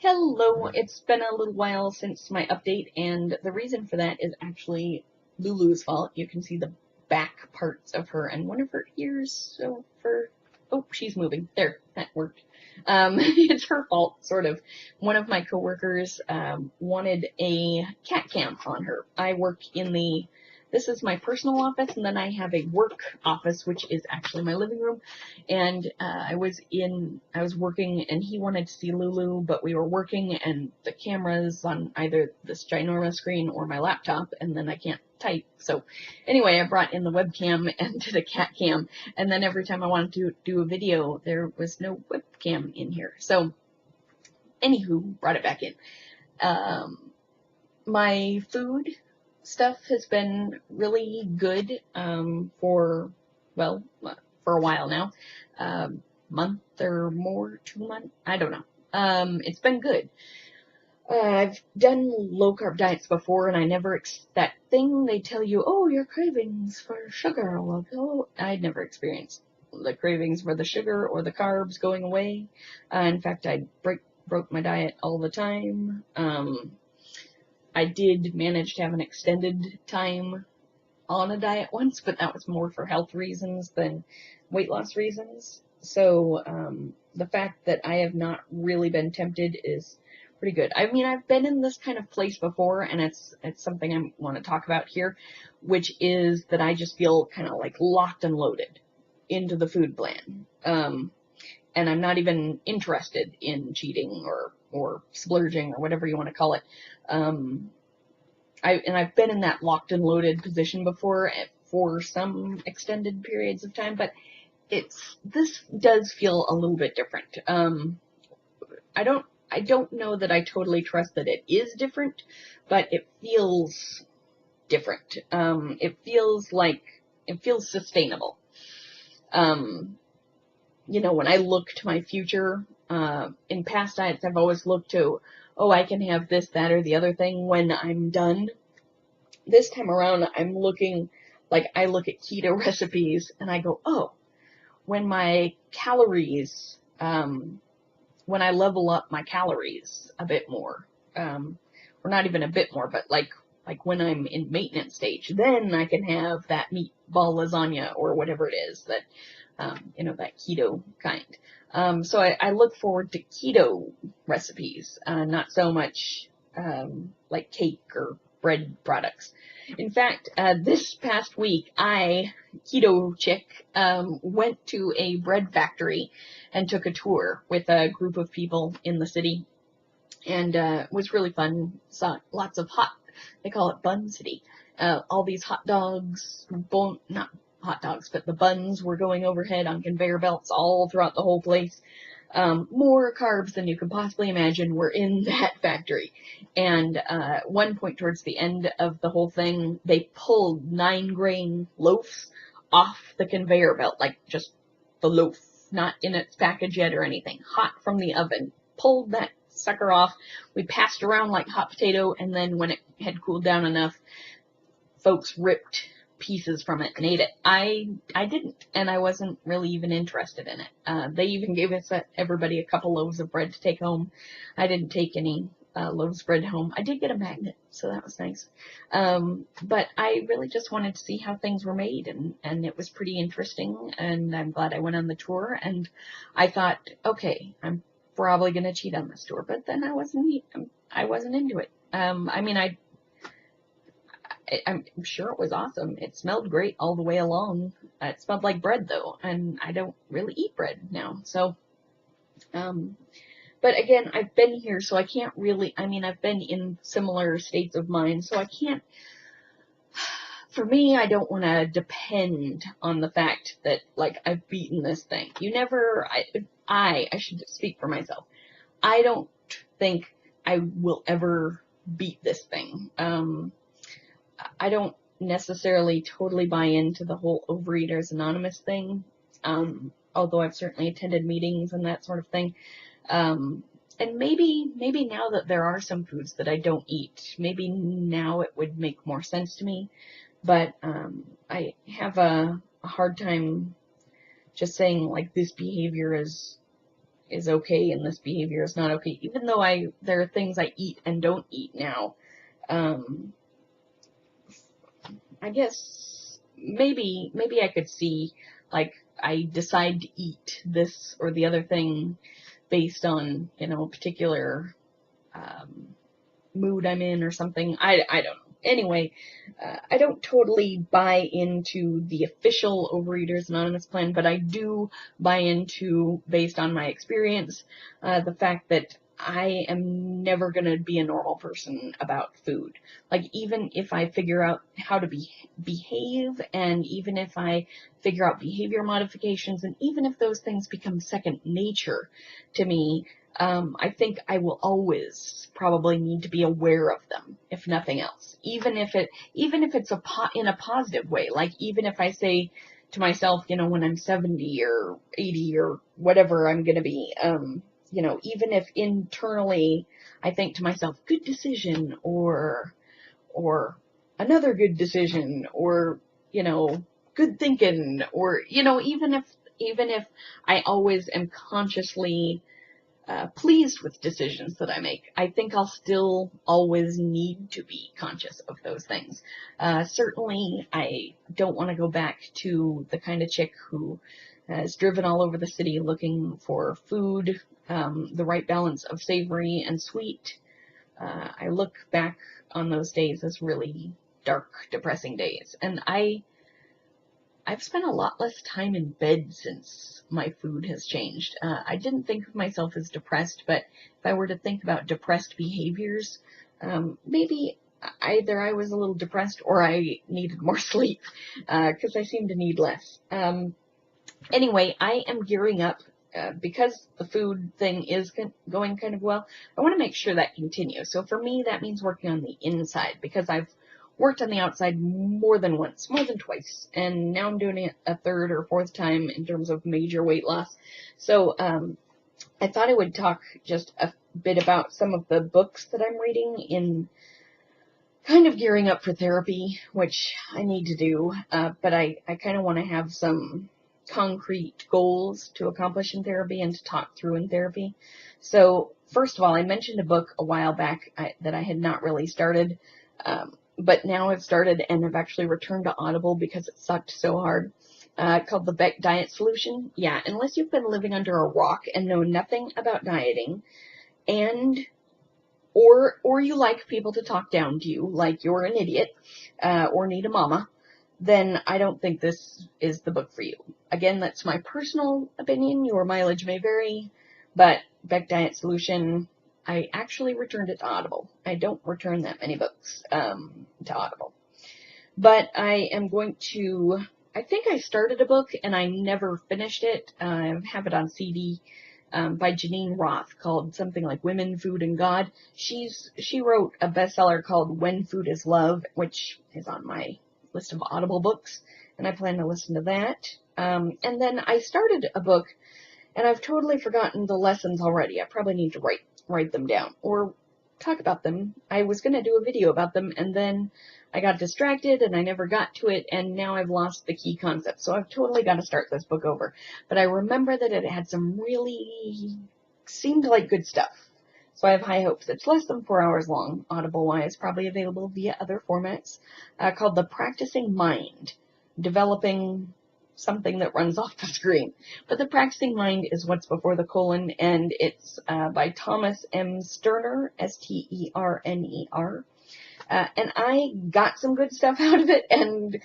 Hello, it's been a little while since my update, and the reason for that is actually Lulu's fault. You can see the back parts of her and one of her ears, oh, she's moving. There, that worked. It's her fault, sort of. One of my coworkers wanted a cat cam on her. I work this is my personal office, and then I have a work office, which is actually my living room. And I was working, and he wanted to see Lulu, but we were working, and the camera's on either this ginormous screen or my laptop, and then I can't type. So anyway, I brought in the webcam and did a cat cam, and then every time I wanted to do a video, there was no webcam in here. So anywho, brought it back in. My food stuff has been really good for a while now. Month or more, 2 months, I don't know. It's been good. I've done low carb diets before, and I never that thing they tell you, oh, your cravings for sugar. Well, I'd never experienced the cravings for the sugar or the carbs going away. In fact, I broke my diet all the time. I did manage to have an extended time on a diet once, but that was more for health reasons than weight loss reasons. So the fact that I have not really been tempted is pretty good. I mean, I've been in this kind of place before, and it's something I want to talk about here, which is that I just feel kind of like locked and loaded into the food plan. And I'm not even interested in cheating or splurging or whatever you want to call it. I've been in that locked and loaded position before for some extended periods of time, but this does feel a little bit different. I don't know that I totally trust that it is different, but it feels different. It feels sustainable. When I look to my future, in past diets, I've always looked to, oh, I can have this, that, or the other thing when I'm done. This time around, I look at keto recipes, and I go, oh, when my calories, when I level up my calories a bit more, or not even a bit more, but like when I'm in maintenance stage, then I can have that meatball lasagna or whatever it is that, that keto kind. So I look forward to keto recipes, not so much like cake or bread products. In fact, this past week, Keto Chick, went to a bread factory and took a tour with a group of people in the city, and it was really fun. Saw lots of they call it Bun City. All these hot dogs, not hot dogs, but the buns were going overhead on conveyor belts all throughout the whole place. More carbs than you could possibly imagine were in that factory. And at one point towards the end of the whole thing, they pulled 9-grain loaves off the conveyor belt, like just the loaf, not in its package yet or anything, hot from the oven. Pulled that sucker off. We passed around like hot potato, and then when it had cooled down enough, folks ripped pieces from it and ate it. I didn't, and I wasn't really even interested in it. They even gave everybody a couple loaves of bread to take home. I didn't take any loaves of bread home. I did get a magnet, so that was nice. But I really just wanted to see how things were made, and it was pretty interesting, and I'm glad I went on the tour, and I thought, okay, I'm probably going to cheat on this tour, but then I wasn't into it. I'm sure it was awesome. It smelled great all the way along. It smelled like bread, though, and I don't really eat bread now. So, but again, I've been here, so I can't really, I've been in similar states of mind, so I can't, for me, I don't want to depend on the fact that, I've beaten this thing. I should speak for myself. I don't think I will ever beat this thing. I don't necessarily totally buy into the whole Overeaters Anonymous thing, although I've certainly attended meetings and that sort of thing. And maybe now that there are some foods that I don't eat, maybe now it would make more sense to me. But I have a hard time just saying, this behavior is is okay and this behavior is not okay, even though there are things I eat and don't eat now. I guess maybe I could see, like, I decide to eat this or the other thing based on, a particular mood I'm in or something. I don't know. Anyway, I don't totally buy into the official Overeaters Anonymous plan, but I do buy into, based on my experience, the fact that I am never going to be a normal person about food. Like, even if I figure out how to behave, and even if I figure out behavior modifications, and even if those things become second nature to me, I think I will always probably need to be aware of them, if nothing else. Even if it's in a positive way. Like, even if I say to myself, when I'm 70 or 80 or whatever I'm gonna be, even if internally I think to myself, good decision, or another good decision, or, good thinking, or, even if I always am consciously pleased with decisions that I make, I think I'll still always need to be conscious of those things. Certainly, I don't want to go back to the kind of chick who has driven all over the city looking for food, the right balance of savory and sweet. I look back on those days as really dark, depressing days, and I've spent a lot less time in bed since my food has changed. I didn't think of myself as depressed, but if I were to think about depressed behaviors, maybe either I was a little depressed or I needed more sleep, because I seem to need less. Anyway, I am gearing up, because the food thing is going kind of well. I want to make sure that continues. So for me, that means working on the inside, because I've worked on the outside more than once, more than twice, and now I'm doing it a third or fourth time in terms of major weight loss. So I thought I would talk just a bit about some of the books that I'm reading in kind of gearing up for therapy, which I need to do, but I kind of want to have some concrete goals to accomplish in therapy and to talk through in therapy. So first of all, I mentioned a book a while back that I had not really started, but now I've started and I've actually returned to Audible because it sucked so hard, called The Beck Diet Solution. Yeah, unless you've been living under a rock and know nothing about dieting, and or you like people to talk down to you like you're an idiot, or need a mama, then I don't think this is the book for you. Again, that's my personal opinion. Your mileage may vary, but Beck Diet Solution, I actually returned it to Audible. I don't return that many books to Audible. But I am going to, I think I started a book and I never finished it. I have it on CD, by Janine Roth, called something like Women, Food, and God. She wrote a bestseller called When Food is Love, which is on my list of Audible books, and I plan to listen to that. And then I started a book, and I've totally forgotten the lessons already. I probably need to write them down or talk about them. I was going to do a video about them, and then I got distracted and I never got to it, and now I've lost the key concept. So I've totally got to start this book over. But I remember that it had some really seemed like good stuff. So I have high hopes. It's less than 4 hours long, Audible-wise, probably available via other formats, called The Practicing Mind, Developing something that runs off the screen. But The Practicing Mind is what's before the colon, and it's by Thomas M. Sterner, Sterner. And I got some good stuff out of it, and,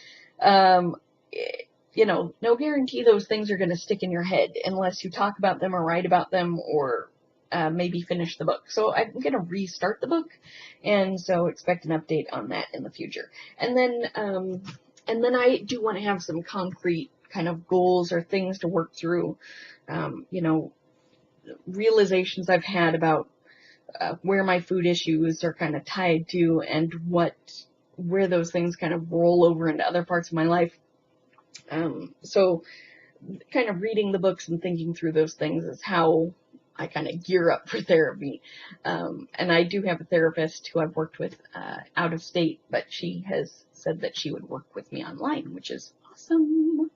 no guarantee those things are going to stick in your head unless you talk about them or write about them or maybe finish the book. So I'm going to restart the book, and so expect an update on that in the future. And then I do want to have some concrete kind of goals or things to work through, realizations I've had about where my food issues are kind of tied to, and where those things kind of roll over into other parts of my life. So kind of reading the books and thinking through those things is how I kind of gear up for therapy. And I do have a therapist who I've worked with out of state, but she has said that she would work with me online, which is awesome.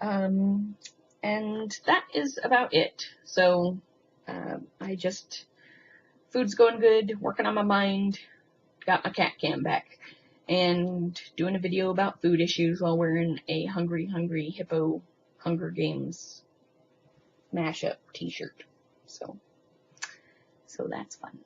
And that is about it. So Food's going good, working on my mind, got my cat cam back, and doing a video about food issues while wearing a Hungry Hungry Hippo Hunger Games mashup t-shirt. So that's fun.